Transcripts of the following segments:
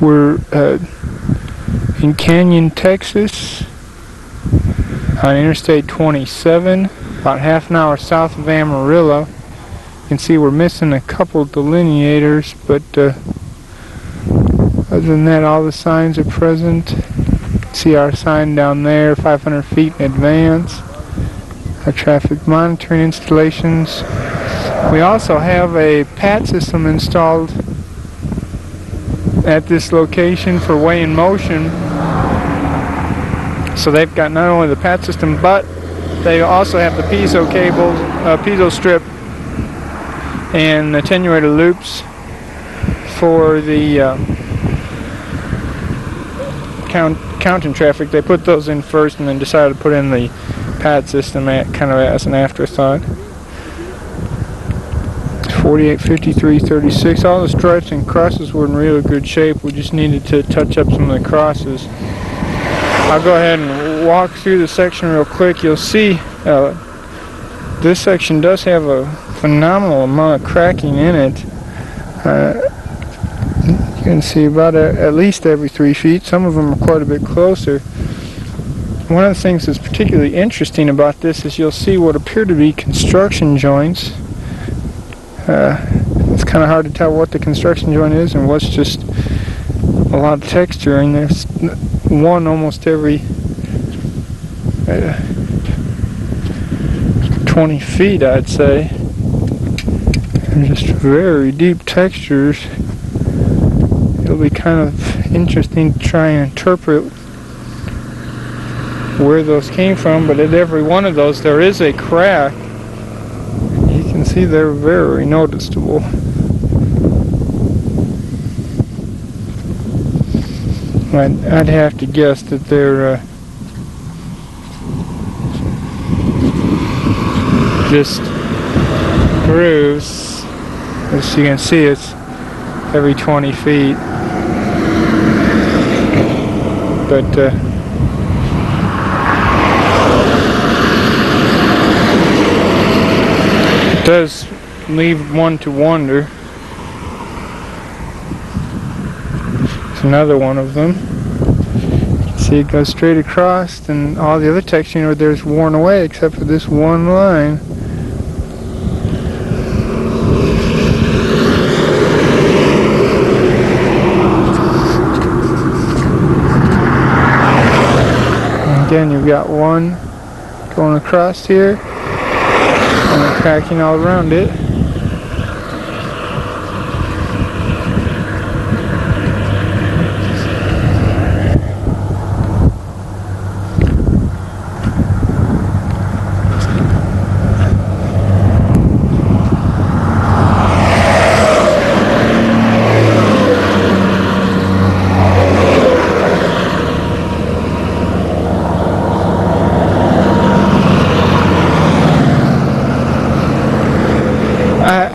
We're in Canyon, Texas, on Interstate 27, about half an hour south of Amarillo. You can see we're missing a couple delineators, but other than that, all the signs are present. See our sign down there, 500 feet in advance. Our traffic monitoring installations. We also have a PAT system installed at this location for Way in Motion. So they've got not only the PAT system, but they also have the piezo cables, piezo strip, and attenuator loops for the counting traffic. They put those in first and then decided to put in the PAT system kind of as an afterthought. 48, 53, 36. All the struts and crosses were in really good shape. We just needed to touch up some of the crosses. I'll go ahead and walk through the section real quick. You'll see this section does have a phenomenal amount of cracking in it. You can see about at least every 3 feet. Some of them are quite a bit closer. One of the things that's particularly interesting about this is you'll see what appear to be construction joints. It's kind of hard to tell what the construction joint is and what's just a lot of texture, and there's one almost every 20 feet, I'd say. They're just very deep textures. It'll be kind of interesting to try and interpret where those came from, but at every one of those there is a crack. You can see they're very noticeable. I'd have to guess that they're just grooves. As you can see, it's every 20 feet. But it does leave one to wonder. It's another one of them. You can see it goes straight across, and all the other texturing over there is worn away except for this one line. And again, you've got one going across here, and cracking all around it.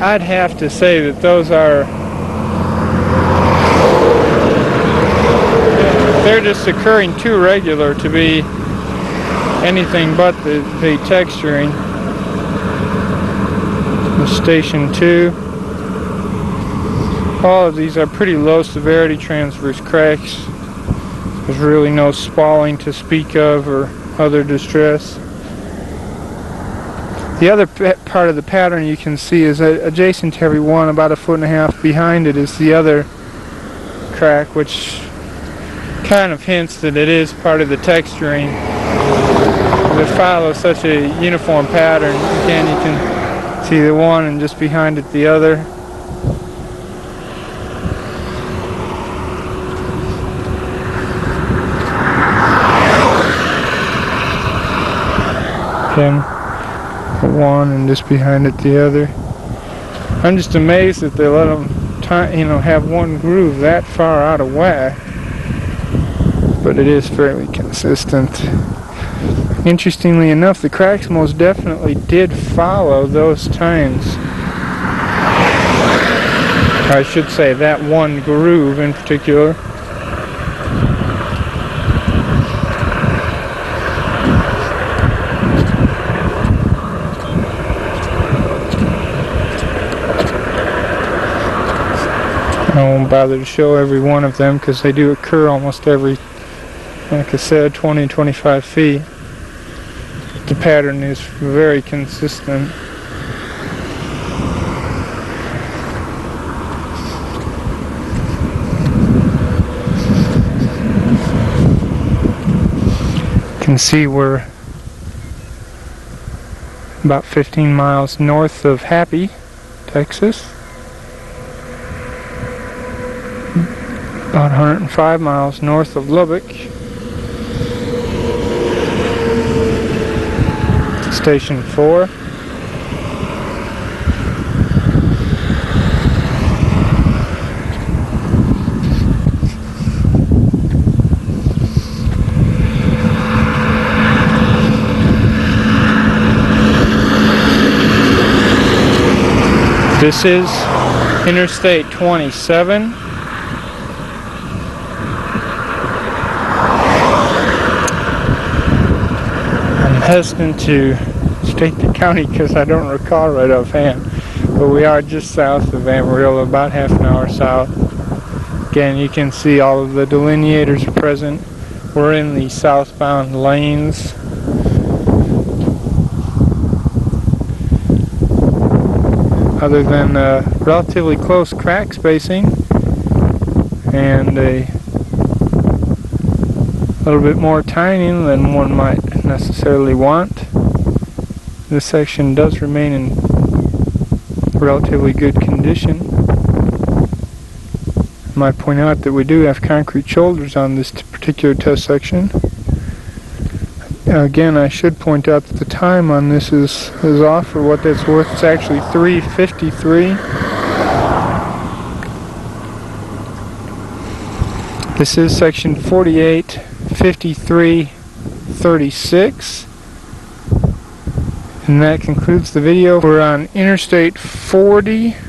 I'd have to say that those are, they're just occurring too regular to be anything but the texturing. Station 2. All of these are pretty low severity transverse cracks. There's really no spalling to speak of or other distress. The other part of the pattern you can see is adjacent to every one, about 1.5 feet behind it, is the other crack, which kind of hints that it is part of the texturing. It follows such a uniform pattern. Again, you can see the one and just behind it the other. Again, one and just behind it the other. I'm just amazed that they let them, have one groove that far out of whack. But it is fairly consistent. Interestingly enough, the cracks most definitely did follow those tines. I should say that one groove in particular. I won't bother to show every one of them because they do occur almost every, like I said, 20 and 25 feet. The pattern is very consistent. You can see we're about 15 miles north of Happy, Texas. About 105 miles north of Lubbock. Station 4. This is Interstate 27. I'm hesitant to state the county because I don't recall right offhand, but we are just south of Amarillo, about half an hour south. Again, you can see all of the delineators are present. We're in the southbound lanes. Other than relatively close crack spacing and a little bit more timing than one might necessarily want, this section does remain in relatively good condition. I might point out that we do have concrete shoulders on this particular test section. Again, I should point out that the time on this is off for what that's worth. It's actually 3:53. This is section 485336. And that concludes the video. We're on Interstate 40.